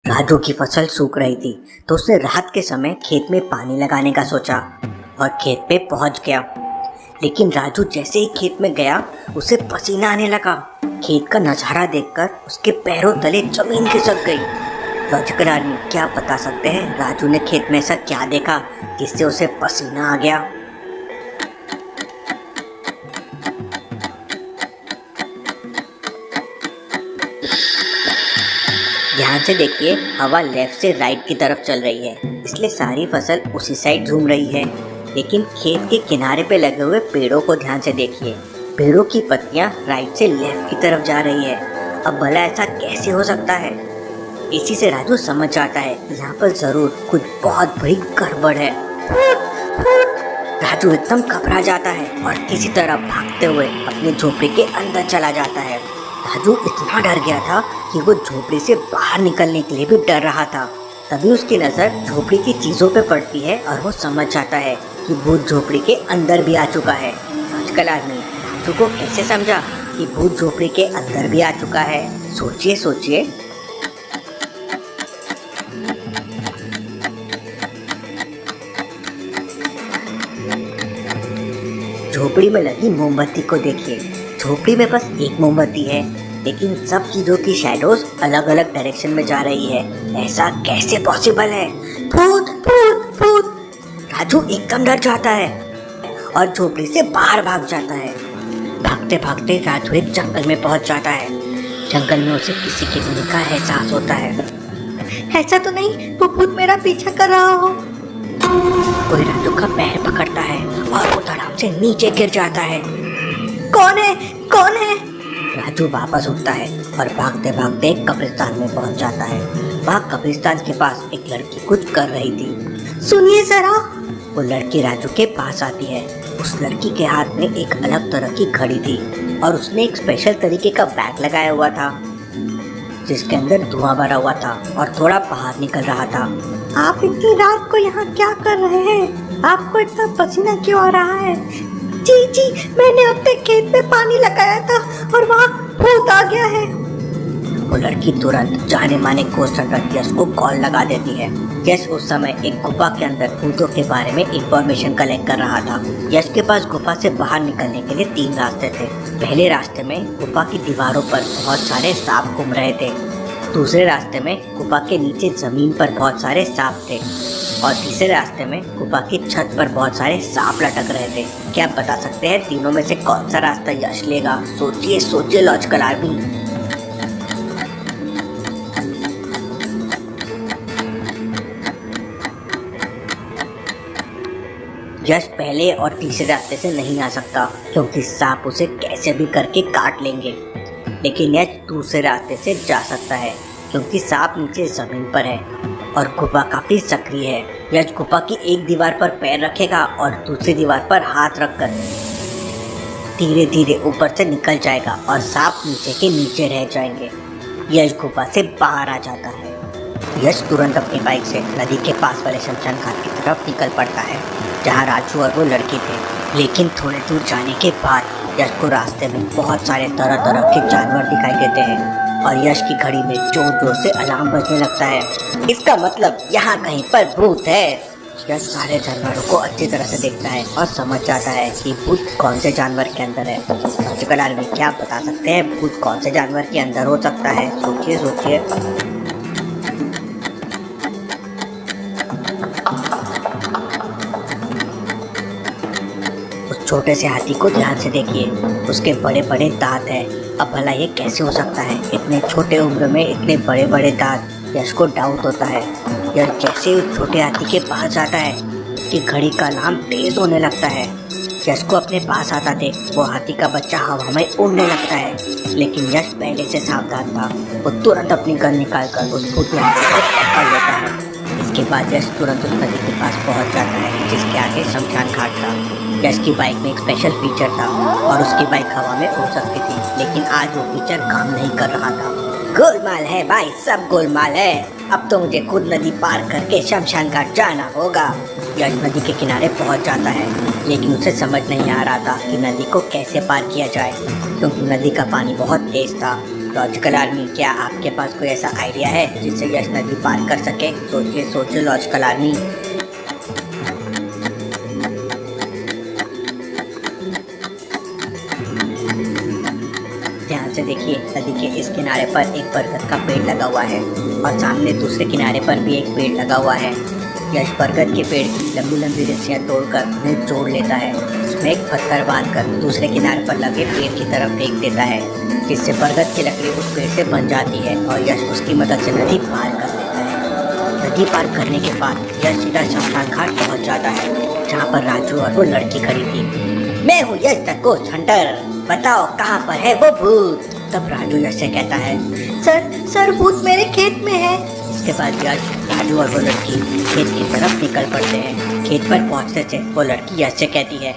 राजू की फसल सूख रही थी तो उसने रात के समय खेत में पानी लगाने का सोचा और खेत पे पहुंच गया। लेकिन राजू जैसे ही खेत में गया उसे पसीना आने लगा। खेत का नज़ारा देखकर उसके पैरों तले जमीन खिसक गई। लॉजिकल आदमी क्या बता सकते हैं राजू ने खेत में ऐसा क्या देखा जिससे उसे पसीना आ गया। ध्यान से देखिए, हवा लेफ्ट से राइट की तरफ चल रही है, इसलिए सारी फसल उसी साइड घूम रही है। लेकिन खेत के किनारे पे लगे हुए पेड़ों को ध्यान से देखिए, पेड़ों की पत्तियां राइट से लेफ्ट की तरफ जा रही है। अब भला ऐसा कैसे हो सकता है? इसी से राजू समझ जाता है यहाँ पर जरूर कुछ बहुत बड़ी गड़बड़ है। राजू एकदम घबरा जाता है और किसी तरह भागते हुए अपनी झोपड़ी के अंदर चला जाता है। राजू इतना डर गया था कि वो झोपड़ी से बाहर निकलने के लिए भी डर रहा था। तभी उसकी नज़र झोपड़ी की चीज़ों पे पड़ती है और वो समझ जाता है कि भूत झोपड़ी के अंदर भी आ चुका है। आजकल आदमी राजू को कैसे समझा कि भूत झोपड़ी के अंदर भी आ चुका है? सोचिए सोचिए। झोपड़ी में लगी मोमबत्ती को देखिए, झोपड़ी में बस एक मोमबत्ती है लेकिन सब चीजों की शैडोज अलग अलग डायरेक्शन में जा रही है। ऐसा कैसे पॉसिबल है? भूत भूत भूत! राजू एकदम डर जाता है और झोपड़ी से बाहर भाग जाता है। भागते भागते राजू एक जंगल में पहुंच जाता है। जंगल में उसे किसी के होने का एहसास होता है। ऐसा तो नहीं वो भूत मेरा पीछा कर रहा हो? कोई राजू का पैर पकड़ता है और वो धड़ाम से नीचे गिर जाता है। कौन है? कौन है? राजू वापस उठता है और भागते भागते एक कब्रिस्तान में पहुंच जाता है। वहाँ कब्रिस्तान के पास एक लड़की कुछ कर रही थी। सुनिए जरा। वो लड़की राजू के पास आती है। उस लड़की के हाथ में एक अलग तरह की घड़ी थी और उसने एक स्पेशल तरीके का बैग लगाया हुआ था जिसके अंदर धुआं भरा हुआ था और थोड़ा बाहर निकल रहा था। आप इतनी रात को यहाँ क्या कर रहे हैं? आपको इतना पसीना क्यों आ रहा है? जी मैंने अपने खेत में पानी लगाया था और वहाँ भूत आ गया है। वो लड़की तुरंत जाने माने कोस्टर यश को कॉल लगा देती है। यश उस समय एक गुफा के अंदर भूतों के बारे में इंफॉर्मेशन कलेक्ट कर रहा था। यश के पास गुफा से बाहर निकलने के लिए 3 रास्ते थे। पहले रास्ते में गुफा की दीवारों पर बहुत सारे सांप घूम रहे थे। दूसरे रास्ते में गुफा के नीचे जमीन पर बहुत सारे सांप थे और तीसरे रास्ते में गुफा की छत पर बहुत सारे सांप लटक रहे थे। क्या आप बता सकते हैं तीनों में से कौन सा रास्ता यश लेगा? सोचिए सोचिए लॉजिकल आदमी। यश पहले और तीसरे रास्ते से नहीं आ सकता क्योंकि सांप उसे कैसे भी करके काट लेंगे। लेकिन यश दूसरे रास्ते से जा सकता है क्योंकि सांप नीचे जमीन पर है और गुफा काफी सक्रिय है। यश गुफा की एक दीवार पर पैर रखेगा और दूसरी दीवार पर हाथ रखकर धीरे धीरे ऊपर से निकल जाएगा और सांप नीचे के नीचे रह जाएंगे। यश गुफा से बाहर आ जाता है। यश तुरंत अपनी बाइक से नदी के पास वाले शमशान घाट की तरफ निकल पड़ता है जहाँ राजू और वो लड़की थे। लेकिन थोड़े दूर जाने के बाद यश को रास्ते में बहुत सारे तरह तरह के जानवर दिखाई देते हैं और यश की घड़ी में जोर जोर से अलार्म बजने लगता है। इसका मतलब यहाँ कहीं पर भूत है। यश सारे जानवरों को अच्छी तरह से देखता है और समझ जाता है कि भूत कौन से जानवर के अंदर है। लॉजिकल आदमी क्या बता सकते हैं भूत कौन से जानवर के अंदर हो सकता है? सोचिए सोचिए। छोटे से हाथी को ध्यान से देखिए, उसके बड़े बड़े दांत हैं। अब भला ये कैसे हो सकता है? इतने छोटे उम्र में इतने बड़े बड़े दांत। यश को डाउट होता है। यश जैसे उस छोटे हाथी के पास जाता है कि घड़ी का अलार्म तेज होने लगता है। यश को अपने पास आता देख वो हाथी का बच्चा हवा में उड़ने लगता है। लेकिन यश पहले से सावधान था। वो तुरंत अपनी गन निकालकर उस भूतिया हाथी को पकड़ लेता है। इसके बाद यश तुरंत उस नदी के पास पहुंच जाता है जिसके आगे शमशान घाट था। यश की बाइक में एक स्पेशल फीचर था और उसकी बाइक हवा में उड़ सकती थी, लेकिन आज वो फीचर काम नहीं कर रहा था। गोलमाल है भाई, सब गोलमाल है। अब तो मुझे खुद नदी पार करके शमशान घाट जाना होगा। यश नदी के किनारे पहुंच जाता है लेकिन उसे समझ नहीं आ रहा था कि नदी को कैसे पार किया जाए क्योंकि नदी का पानी बहुत तेज था। लॉजिकल आर्मी, क्या आपके पास कोई ऐसा आइडिया है जिससे यश नदी पार कर सके? सोचिए सोचिए लॉजिकल आर्मी। ध्यान से देखिए, नदी के इस किनारे पर एक बरगद का पेड़ लगा हुआ है और सामने दूसरे किनारे पर भी एक पेड़ लगा हुआ है। यश बरगद के पेड़ की लंबी लंबी रस्सियां तोड़कर उन्हें जोड़ लेता है। उसमें एक पत्थर बांधकर दूसरे किनारे पर लगे पेड़ की तरफ फेंक देता है, जिससे बरगद की लकड़ी उस पेड़ से बन जाती है और यश उसकी मदद से नदी पार कर लेता है। नदी पार करने के बाद यश सीधा शमशान घाट पहुंच जाता है, जहाँ पर राजू और वो लड़की खड़ी थी। मैं हूँ यश द गोस्ट हंटर, बताओ कहाँ पर है वो भूत? तब राजू यश से कहता है, सर भूत मेरे खेत में है। इसके बाद यश, राजू और वो लड़की खेत की तरफ निकल पड़ते हैं। खेत पर पहुंचने से वो लड़की यश से कहती है,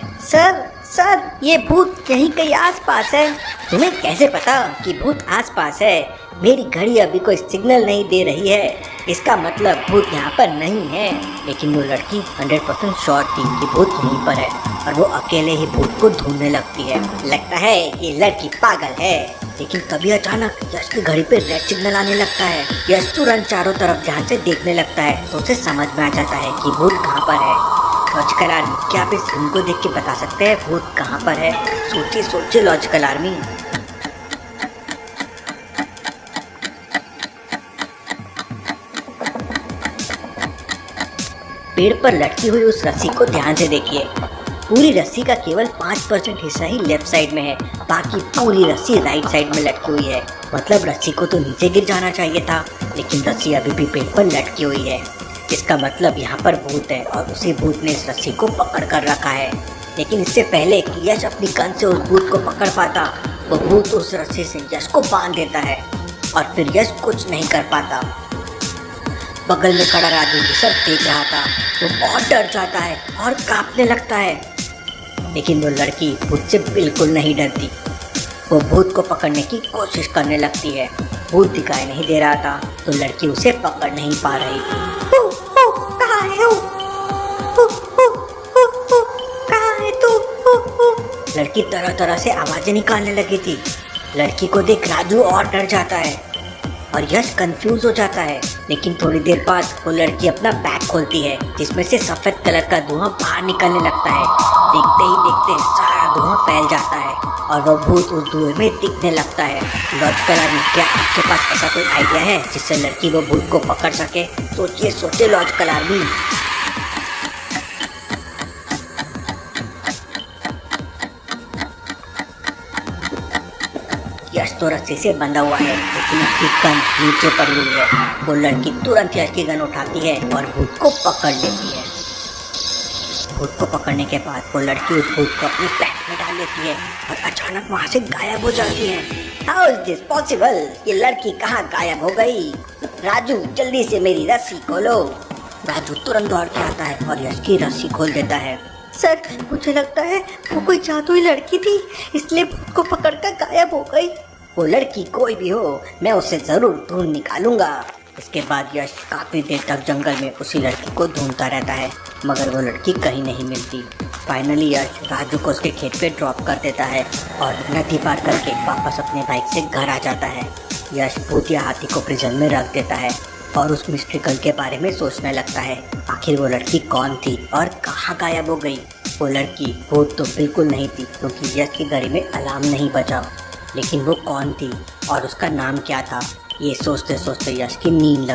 सर ये भूत यहीं कहीं आसपास है। तुम्हें कैसे पता कि भूत आसपास है? मेरी घड़ी अभी कोई सिग्नल नहीं दे रही है, इसका मतलब भूत यहाँ पर नहीं है। लेकिन वो लड़की 100% श्योर थी कि भूत यहीं पर है और वो अकेले ही भूत को ढूंढने लगती है। लगता है ये लड़की पागल है। लेकिन तभी अचानक यश की घड़ी पे रेड सिग्नल आने लगता है। यश तुरंत चारों तरफ ध्यान से देखने लगता है तो उसे समझ में आ जाता है कि भूत कहाँ पर है। लॉजिकल आर्मी, क्या आप इस फिल्म को देख के बता सकते हैं भूत कहाँ पर है? सोचिए लॉजिकल आर्मी। पेड़ पर लटकी हुई उस रस्सी को ध्यान से देखिए। पूरी रस्सी का केवल 5% हिस्सा ही लेफ्ट साइड में है, बाकी पूरी रस्सी राइट साइड में लटकी हुई है। मतलब रस्सी को तो नीचे गिर जाना चाहिए था, लेकिन रस्सी अभी भी पेड़ पर लटकी हुई है। इसका मतलब यहाँ पर भूत है और उसी भूत ने इस रस्सी को पकड़ कर रखा है। लेकिन इससे पहले कि यश अपनी गन से उस भूत को पकड़ पाता, वो भूत उस रस्सी से यश को बांध देता है और फिर यश कुछ नहीं कर पाता। बगल में खड़ा राजू ये सब देख रहा था। वो बहुत डर जाता है और कांपने लगता है। लेकिन वो लड़की भूत से बिल्कुल नहीं डरती। वो भूत को पकड़ने की कोशिश करने लगती है। भूत दिखाई नहीं दे रहा था तो लड़की उसे पकड़ नहीं पा रही थी। कहाँ है वो? कहाँ है तू? लड़की तरह तरह से आवाजें निकालने लगी थी। लड़की को देख राजू और डर जाता है और यश कंफ्यूज हो जाता है। लेकिन थोड़ी देर बाद वो लड़की अपना बैग खोलती है, जिसमें से सफेद कलर का धुआं बाहर निकलने लगता है। देखते ही देखते सारा धुआं फैल जाता है और वो भूत उस धुएं में दिखने लगता है। लॉजिकल आर्मी, क्या आपके पास ऐसा कोई आइडिया है जिससे लड़की वो भूत को पकड़ सके? सोचिए लॉजिकल आर्मी। यश तो रस्सी से बंधा हुआ है, लेकिन उसकी गन नीचे पड़ी हुई है। वो लड़की तुरंत यश की गन उठाती है और भूत को पकड़ लेती है। भूत को पकड़ने के बाद वो लड़की उस भूत को अपने पैक में डाल लेती है और अचानक वहाँ से गायब हो जाती है। How is this possible? ये लड़की कहाँ गायब हो गई? राजू जल्दी से मेरी रस्सी खोलो। राजू तुरंत दौड़ के आता है और यश की रस्सी खोल देता है। सर, मुझे लगता है वो कोई जादुई लड़की थी, इसलिए भूत को पकड़कर गायब हो गई। वो लड़की कोई भी हो, मैं उसे जरूर ढूंढ निकालूंगा। इसके बाद यश काफी देर तक जंगल में उसी लड़की को ढूंढता रहता है, मगर वो लड़की कहीं नहीं मिलती। फाइनली यश राजू को उसके खेत पे ड्रॉप कर देता है और नदी पार करके वापस अपने बाइक से घर आ जाता है। यश भूतिया हाथी को प्रिजन में रख देता है और उस मिस्ट्री गर्ल के बारे में सोचने लगता है। आखिर वो लड़की कौन थी और कहाँ गायब हो गई? वो लड़की भूत तो बिल्कुल नहीं थी, क्योंकि यश की घड़ी में अलार्म नहीं बजा। लेकिन वो कौन थी और उसका नाम क्या था? ये सोचते सोचते यश की नींद लग